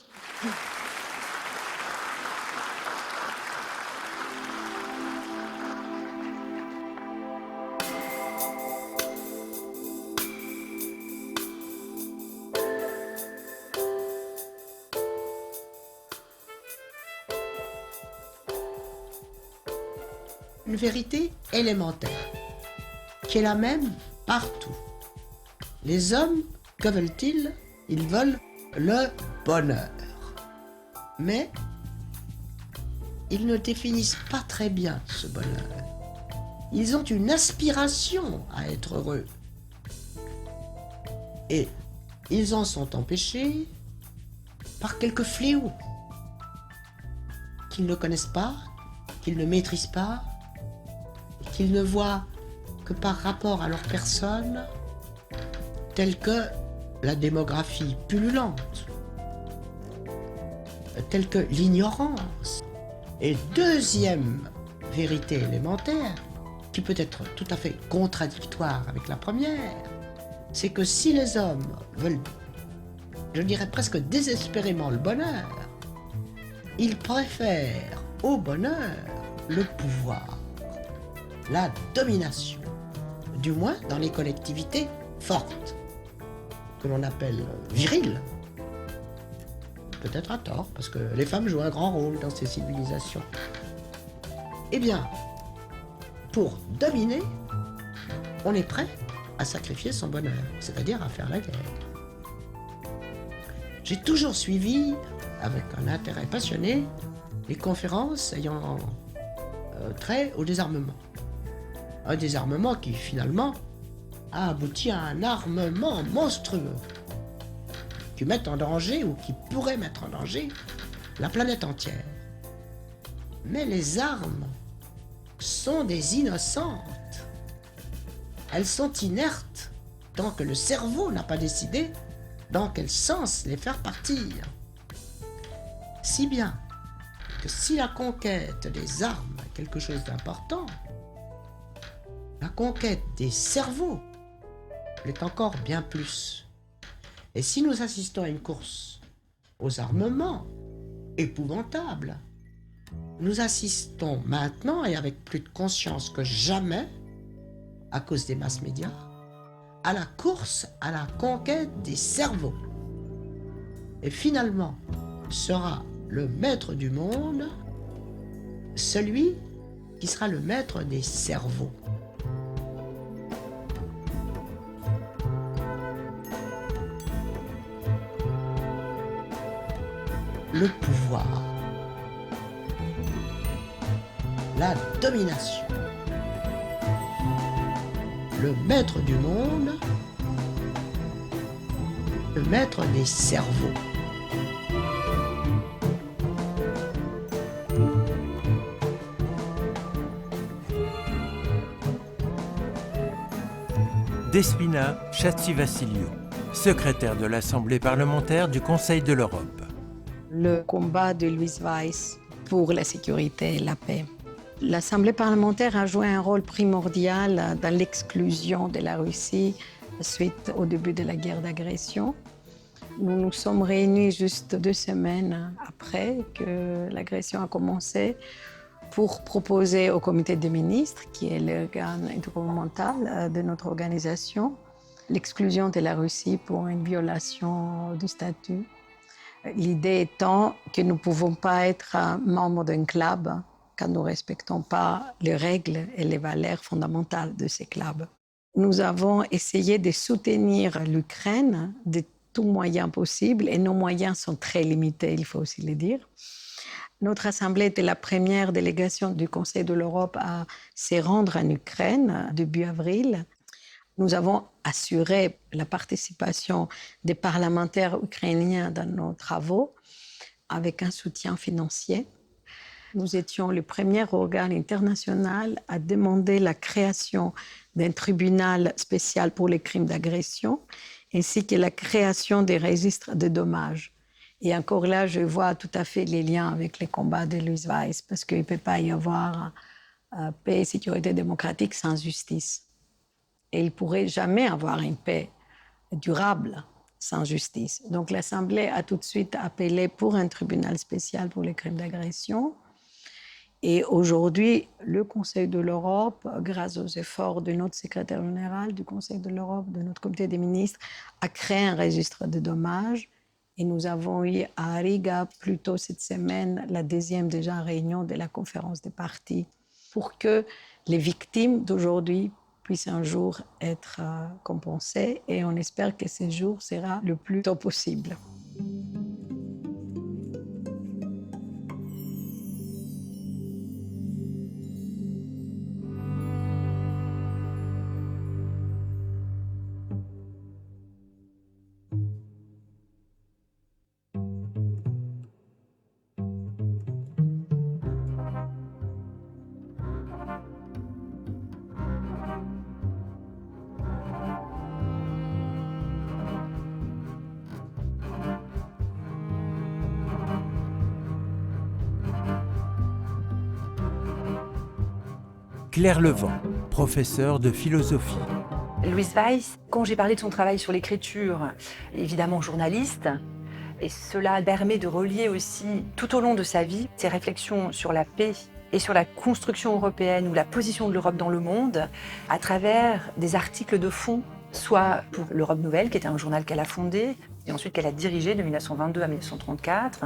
Une vérité élémentaire, qui est la même partout. Les hommes, que veulent-ils? Ils veulent le bonheur. Mais ils ne définissent pas très bien ce bonheur. Ils ont une aspiration à être heureux. Et ils en sont empêchés par quelques fléaux qu'ils ne connaissent pas, qu'ils ne maîtrisent pas, et qu'ils ne voient que par rapport à leur personne, tels que la démographie pullulante, telle que l'ignorance. Et deuxième vérité élémentaire, qui peut être tout à fait contradictoire avec la première, c'est que si les hommes veulent, je dirais presque désespérément le bonheur, ils préfèrent au bonheur le pouvoir, la domination, du moins dans les collectivités fortes, que l'on appelle viriles. Peut-être à tort, parce que les femmes jouent un grand rôle dans ces civilisations. Eh bien, pour dominer, on est prêt à sacrifier son bonheur, c'est-à-dire à faire la guerre. J'ai toujours suivi, avec un intérêt passionné, les conférences ayant trait au désarmement. Un désarmement qui, finalement, a abouti à un armement monstrueux, qui met en danger, ou qui pourrait mettre en danger, la planète entière. Mais les armes sont des innocentes. Elles sont inertes tant que le cerveau n'a pas décidé dans quel sens les faire partir. Si bien que si la conquête des armes est quelque chose d'important, la conquête des cerveaux l'est encore bien plus. Et si nous assistons à une course aux armements épouvantables, nous assistons maintenant, et avec plus de conscience que jamais, à cause des masses médias, à la course à la conquête des cerveaux. Et finalement, sera le maître du monde celui qui sera le maître des cerveaux. Le pouvoir, la domination, le maître du monde, le maître des cerveaux. Despina Chatzivassiliou, secrétaire de l'Assemblée parlementaire du Conseil de l'Europe. Le combat de Louis Weiss pour la sécurité et la paix. L'Assemblée parlementaire a joué un rôle primordial dans l'exclusion de la Russie suite au début de la guerre d'agression. Nous nous sommes réunis juste 2 semaines après que l'agression a commencé pour proposer au comité des ministres, qui est l'organe intergouvernemental de notre organisation, l'exclusion de la Russie pour une violation du statut. L'idée étant que nous ne pouvons pas être membres d'un club quand nous ne respectons pas les règles et les valeurs fondamentales de ces clubs. Nous avons essayé de soutenir l'Ukraine de tous moyens possibles, et nos moyens sont très limités, il faut aussi le dire. Notre Assemblée était la première délégation du Conseil de l'Europe à se rendre en Ukraine début avril. Nous avons assuré la participation des parlementaires ukrainiens dans nos travaux avec un soutien financier. Nous étions le premier organe international à demander la création d'un tribunal spécial pour les crimes d'agression, ainsi que la création des registres de dommages. Et encore là, je vois tout à fait les liens avec les combats de Louis Weiss, parce qu'il ne peut pas y avoir paix et sécurité démocratique sans justice. Et il ne pourrait jamais avoir une paix durable sans justice. Donc l'Assemblée a tout de suite appelé pour un tribunal spécial pour les crimes d'agression. Et aujourd'hui, le Conseil de l'Europe, grâce aux efforts de notre secrétaire général du Conseil de l'Europe, de notre comité des ministres, a créé un registre de dommages. Et nous avons eu à Riga, plus tôt cette semaine, la 2e déjà réunion de la conférence des parties pour que les victimes d'aujourd'hui puissent un jour être compensées. Et on espère que ce jour sera le plus tôt possible. Claire Levent, professeure de philosophie. Louise Weiss, quand j'ai parlé de son travail sur l'écriture, évidemment journaliste, et cela permet de relier aussi tout au long de sa vie ses réflexions sur la paix et sur la construction européenne ou la position de l'Europe dans le monde à travers des articles de fond, soit pour l'Europe Nouvelle, qui était un journal qu'elle a fondé et ensuite qu'elle a dirigé de 1922 à 1934,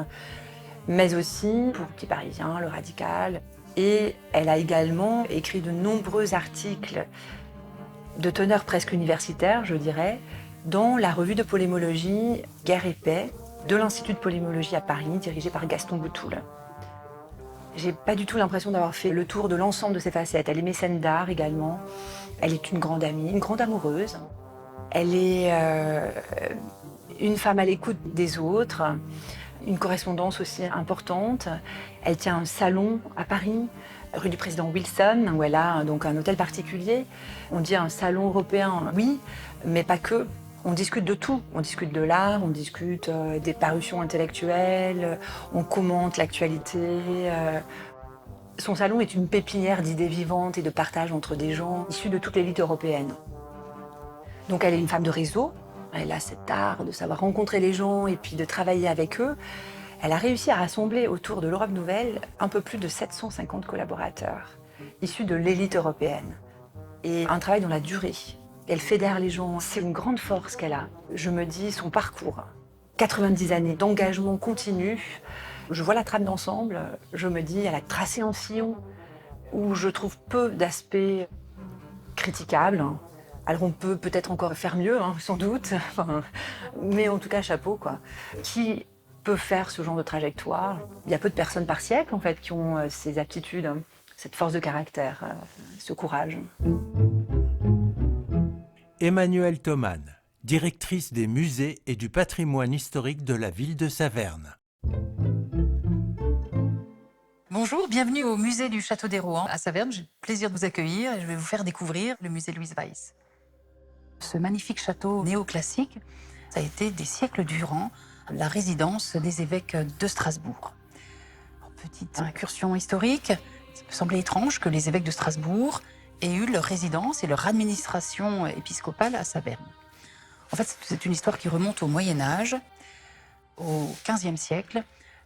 mais aussi pour Petit Parisien, Le Radical. Et elle a également écrit de nombreux articles de teneur presque universitaire, je dirais, dans la revue de polémologie Guerre et Paix de l'Institut de polémologie à Paris, dirigé par Gaston Boutoul. J'ai pas du tout l'impression d'avoir fait le tour de l'ensemble de ses facettes. Elle est mécène d'art également. Elle est une grande amie, une grande amoureuse. Elle est une femme à l'écoute des autres, une correspondance aussi importante. Elle tient un salon à Paris, rue du Président Wilson, où elle a donc un hôtel particulier. On dit un salon européen, oui, mais pas que. On discute de tout. On discute de l'art, on discute des parutions intellectuelles, on commente l'actualité. Son salon est une pépinière d'idées vivantes et de partage entre des gens issus de toute l'élite européenne. Donc elle est une femme de réseau. Elle a cet art de savoir rencontrer les gens et puis de travailler avec eux. Elle a réussi à rassembler autour de l'Europe Nouvelle un peu plus de 750 collaborateurs issus de l'élite européenne. Et un travail dans la durée. Elle fédère les gens, c'est une grande force qu'elle a. Je me dis, son parcours, 90 années d'engagement continu, je vois la trame d'ensemble, je me dis, elle a tracé un sillon où je trouve peu d'aspects critiquables. Alors on peut peut-être encore faire mieux, sans doute, mais en tout cas, chapeau, quoi. Qui peut faire ce genre de trajectoire? Il y a peu de personnes par siècle, en fait, qui ont ces aptitudes, cette force de caractère, ce courage. Emmanuelle Thoman, directrice des musées et du patrimoine historique de la ville de Saverne. Bonjour, bienvenue au musée du Château des Rohan à Saverne. J'ai le plaisir de vous accueillir et je vais vous faire découvrir le musée Louise Weiss. Ce magnifique château néoclassique, ça a été des siècles durant la résidence des évêques de Strasbourg. Petite incursion historique, ça peut sembler étrange que les évêques de Strasbourg aient eu leur résidence et leur administration épiscopale à Saverne. En fait, c'est une histoire qui remonte au Moyen-Âge, au XVe siècle.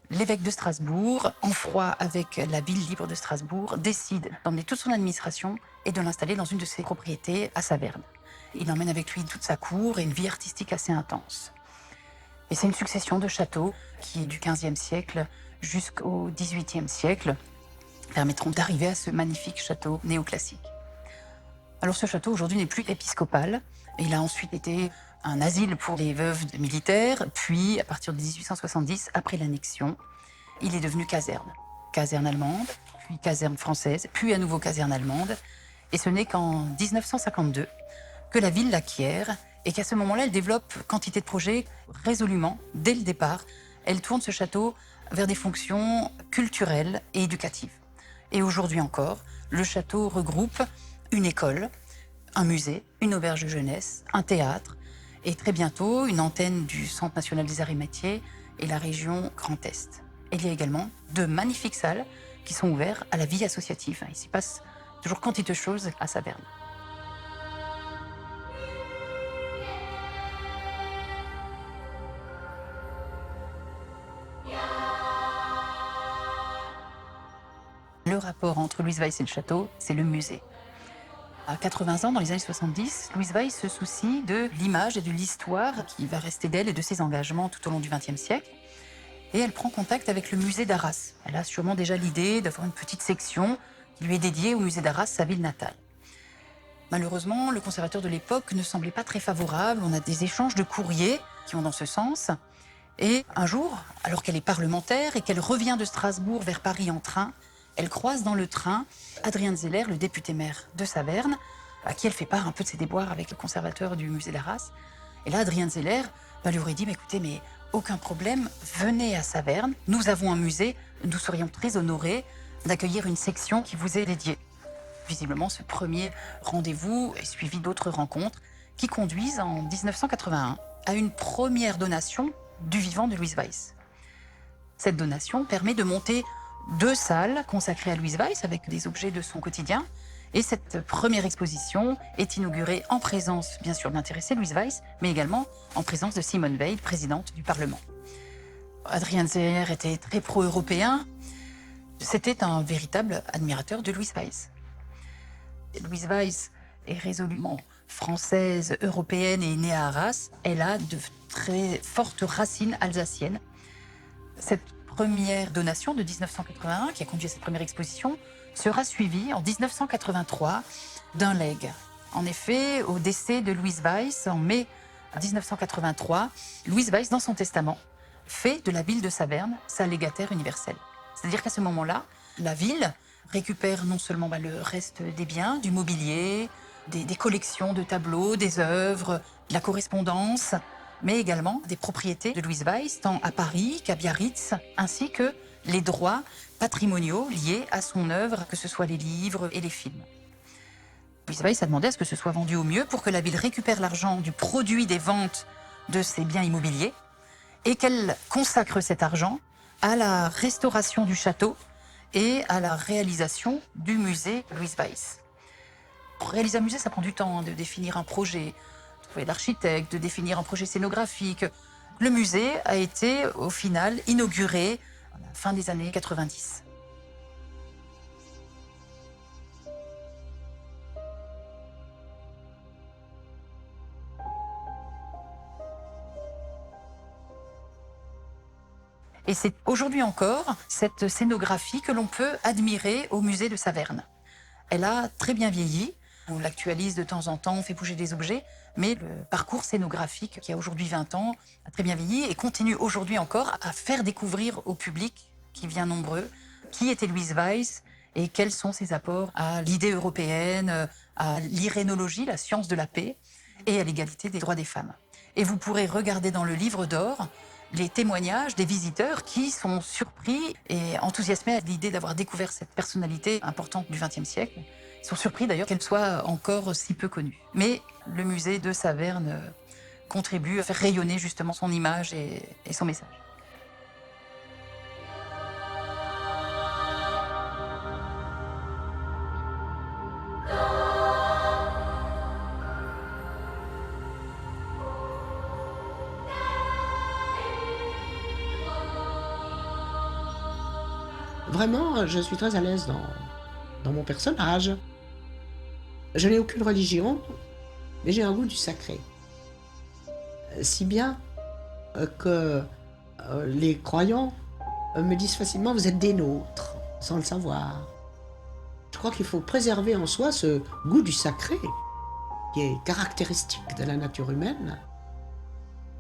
L'évêque de Strasbourg, en froid avec la ville libre de Strasbourg, décide d'emmener toute son administration et de l'installer dans une de ses propriétés à Saverne. Il emmène avec lui toute sa cour et une vie artistique assez intense. Et c'est une succession de châteaux qui, du XVe siècle jusqu'au XVIIIe siècle, permettront d'arriver à ce magnifique château néoclassique. Alors ce château aujourd'hui n'est plus épiscopal. Il a ensuite été un asile pour les veuves militaires, puis à partir de 1870, après l'annexion, il est devenu caserne. Caserne allemande, puis caserne française, puis à nouveau caserne allemande. Et ce n'est qu'en 1952 que la ville l'acquiert et qu'à ce moment-là, elle développe quantité de projets résolument, dès le départ. Elle tourne ce château vers des fonctions culturelles et éducatives. Et aujourd'hui encore, le château regroupe une école, un musée, une auberge de jeunesse, un théâtre et très bientôt une antenne du Centre national des arts et métiers et la région Grand Est. Il y a également de magnifiques salles qui sont ouvertes à la vie associative. Il s'y passe toujours quantité de choses à Saverne. Le rapport entre Louise Weiss et le château, c'est le musée. À 80 ans, dans les années 70, Louise Weiss se soucie de l'image et de l'histoire qui va rester d'elle et de ses engagements tout au long du XXe siècle. Et elle prend contact avec le musée d'Arras. Elle a sûrement déjà l'idée d'avoir une petite section qui lui est dédiée au musée d'Arras, sa ville natale. Malheureusement, le conservateur de l'époque ne semblait pas très favorable. On a des échanges de courriers qui vont dans ce sens. Et un jour, alors qu'elle est parlementaire et qu'elle revient de Strasbourg vers Paris en train, elle croise dans le train Adrien Zeller, le député-maire de Saverne, à qui elle fait part un peu de ses déboires avec le conservateur du musée d'Arras. Et là, Adrien Zeller lui aurait dit, écoutez, mais aucun problème, venez à Saverne, nous avons un musée, nous serions très honorés d'accueillir une section qui vous est dédiée. Visiblement, ce premier rendez-vous est suivi d'autres rencontres qui conduisent en 1981 à une première donation du vivant de Louise Weiss. Cette donation permet de monter 2 salles consacrées à Louise Weiss avec des objets de son quotidien Et cette première exposition est inaugurée en présence, bien sûr, de l'intéressé Louise Weiss, mais également en présence de Simone Veil, présidente du Parlement. Adrian Zeher était très pro-européen. C'était un véritable admirateur de Louise Weiss. Louise Weiss est résolument française, européenne et née à Arras. Elle a de très fortes racines alsaciennes. Cette première donation de 1981, qui a conduit à cette première exposition, sera suivie en 1983 d'un legs. En effet, au décès de Louise Weiss, en mai 1983, Louise Weiss, dans son testament, fait de la ville de Saverne sa légataire universelle. C'est-à-dire qu'à ce moment-là, la ville récupère non seulement le reste des biens, du mobilier, des collections de tableaux, des œuvres, de la correspondance, mais également des propriétés de Louise Weiss, tant à Paris qu'à Biarritz, ainsi que les droits patrimoniaux liés à son œuvre, que ce soit les livres et les films. Louise Weiss a demandé à ce que ce soit vendu au mieux pour que la ville récupère l'argent du produit des ventes de ses biens immobiliers et qu'elle consacre cet argent à la restauration du château et à la réalisation du musée Louise Weiss. Pour réaliser un musée, ça prend du temps, de définir un projet, de trouver l'architecte, de définir un projet scénographique. Le musée a été, au final, inauguré à la fin des années 90. Et c'est aujourd'hui encore cette scénographie que l'on peut admirer au musée de Saverne. Elle a très bien vieilli, on l'actualise de temps en temps, on fait bouger des objets, mais le parcours scénographique qui a aujourd'hui 20 ans a très bien vieilli et continue aujourd'hui encore à faire découvrir au public, qui vient nombreux, qui était Louise Weiss et quels sont ses apports à l'idée européenne, à l'irénologie, la science de la paix, et à l'égalité des droits des femmes. Et vous pourrez regarder dans le livre d'or les témoignages des visiteurs qui sont surpris et enthousiasmés à l'idée d'avoir découvert cette personnalité importante du XXe siècle. Ils sont surpris d'ailleurs qu'elle soit encore si peu connue. Mais le musée de Saverne contribue à faire rayonner justement son image et son message. Vraiment, je suis très à l'aise dans mon personnage. Je n'ai aucune religion, mais j'ai un goût du sacré. Si bien que les croyants me disent facilement « vous êtes des nôtres », sans le savoir. Je crois qu'il faut préserver en soi ce goût du sacré, qui est caractéristique de la nature humaine,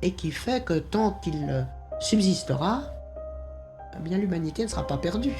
et qui fait que tant qu'il subsistera, eh bien l'humanité ne sera pas perdue.